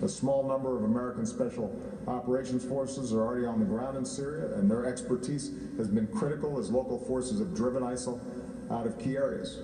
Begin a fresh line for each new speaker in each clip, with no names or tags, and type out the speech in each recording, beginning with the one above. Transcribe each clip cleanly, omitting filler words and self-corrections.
A small number of American Special Operations Forces are already on the ground in Syria, and their expertise has been critical as local forces have driven ISIL out of key areas.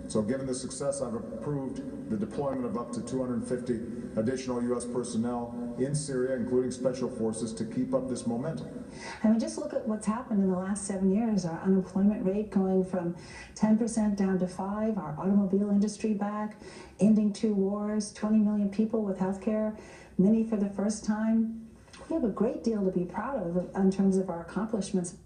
So given the success, I've approved the deployment of up to 250 additional U.S. personnel in Syria, including special forces, to keep up this momentum.
I mean, just look at what's happened in the last 7 years. Our unemployment rate going from 10% down to 5%, our automobile industry back, ending 2 wars, 20 million people with health care, many for the first time. We have a great deal to be proud of in terms of our accomplishments.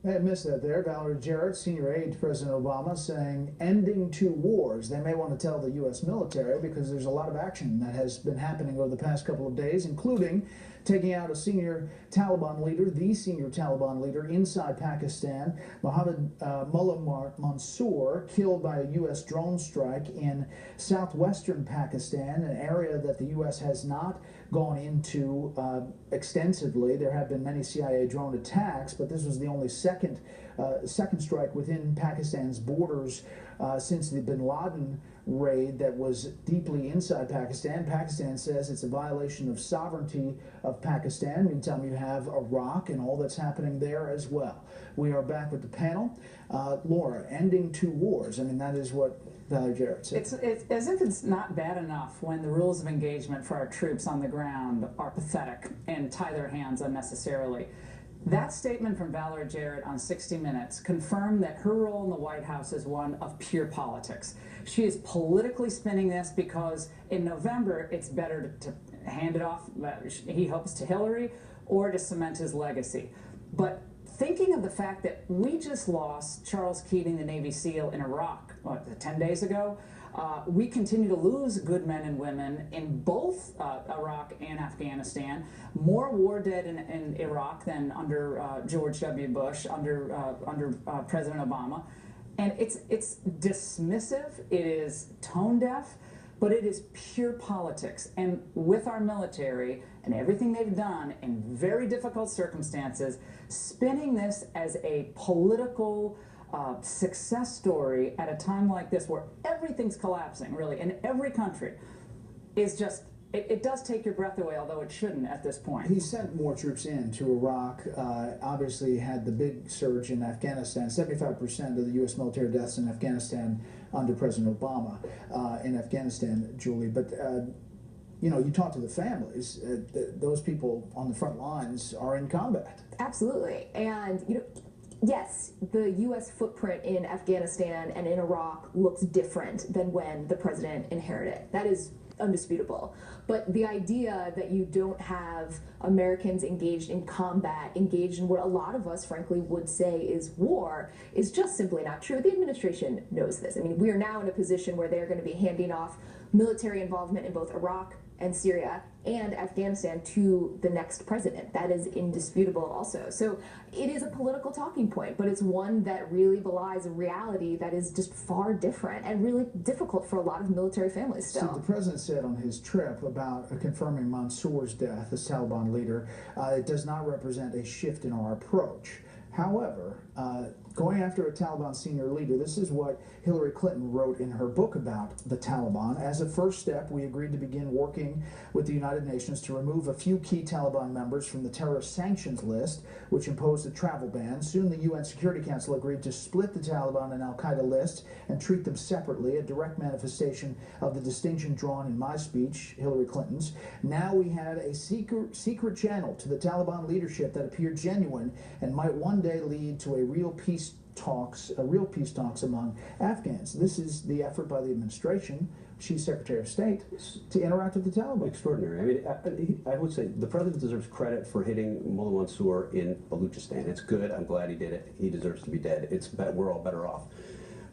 I missed that there. Valerie Jarrett, senior aide to President Obama, saying ending 2 wars. They may want to tell the U.S. military because there's a lot of action that has been happening over the past couple of days, including taking out a senior Taliban leader, the senior Taliban leader inside Pakistan, Mohammed Mullah Mansour, killed by a U.S. drone strike in southwestern Pakistan, an area that the U.S. has not gone into extensively. There have been many CIA drone attacks, but this was the only second strike within Pakistan's borders since the bin Laden raid that was deeply inside Pakistan. Pakistan says it's a violation of sovereignty of Pakistan. Meantime, you have Iraq and all that's happening there as well. We are back with the panel. Laura, ending 2 wars. I mean, that is what Valerie Jarrett said.
It's as if it's not bad enough when the rules of engagement for our troops on the ground are pathetic and tie their hands unnecessarily. That statement from Valerie Jarrett on 60 Minutes confirmed that her role in the White House is one of pure politics. She is politically spinning this because in November it's better to hand it off, he hopes, to Hillary or to cement his legacy. But thinking of the fact that we just lost Charles Keating, the Navy SEAL, in Iraq, 10 days ago, we continue to lose good men and women in both Iraq and Afghanistan. More war dead in Iraq than under George W. Bush, under President Obama. And it's dismissive, it is tone deaf, but it is pure politics. And with our military and everything they've done in very difficult circumstances, spinning this as a political success story at a time like this where everything's collapsing, really, in every country, is just, it does take your breath away, although it shouldn't at this point.
He sent more troops in to Iraq, obviously had the big surge in Afghanistan. 75% of the U.S. military deaths in Afghanistan under President Obama in Afghanistan, Julie. But, you know, you talk to the families, those people on the front lines are in combat.
Absolutely. And, you know, yes, the U.S. footprint in Afghanistan and in Iraq looks different than when the president inherited. That is undisputable. But the idea that you don't have Americans engaged in combat, engaged in what a lot of us, frankly, would say is war, is just simply not true. The administration knows this. I mean, we are now in a position where they're going to be handing off military involvement in both Iraq and Syria and Afghanistan to the next president. That is indisputable also. So it is a political talking point, but it's one that really belies a reality that is just far different and really difficult for a lot of military families still.
So the president said on his trip about confirming Mansour's death as Taliban leader, it does not represent a shift in our approach. However, going after a Taliban senior leader, this is what Hillary Clinton wrote in her book about the Taliban. As a first step, we agreed to begin working with the United Nations to remove a few key Taliban members from the terrorist sanctions list, which imposed a travel ban. Soon the UN Security Council agreed to split the Taliban and al-Qaeda lists and treat them separately, a direct manifestation of the distinction drawn in my speech, Hillary Clinton's. Now we had a secret channel to the Taliban leadership that appeared genuine and might one day lead to a real peace talks among Afghans. This is the effort by the administration, Chief Secretary of State, to interact with the Taliban.
Extraordinary. I mean, I would say the president deserves credit for hitting Mullah Mansour in Baluchistan. It's good. I'm glad he did it. He deserves to be dead. We're all better off.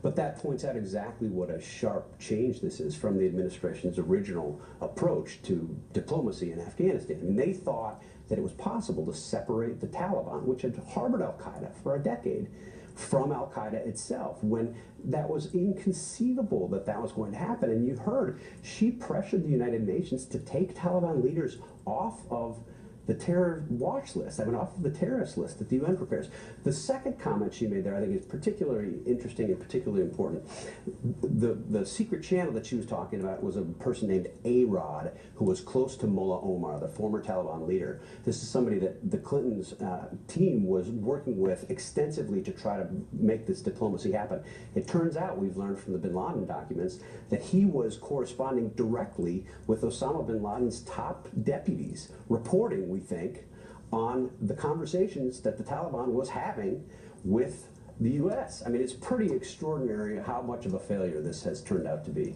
But that points out exactly what a sharp change this is from the administration's original approach to diplomacy in Afghanistan. I mean, they thought that it was possible to separate the Taliban, which had harbored al-Qaeda for a decade, from al-Qaeda itself, when that was inconceivable that that was going to happen. And you heard, she pressured the United Nations to take Taliban leaders off of the terror watch list, I mean off of the terrorist list that the UN prepares. The second comment she made there I think is particularly interesting and particularly important. The secret channel that she was talking about was a person named A-Rod, who was close to Mullah Omar, the former Taliban leader. This is somebody that the Clintons' team was working with extensively to try to make this diplomacy happen. It turns out, we've learned from the bin Laden documents, that he was corresponding directly with Osama bin Laden's top deputies, reporting, we think, on the conversations that the Taliban was having with the U.S. I mean, it's pretty extraordinary how much of a failure this has turned out to be.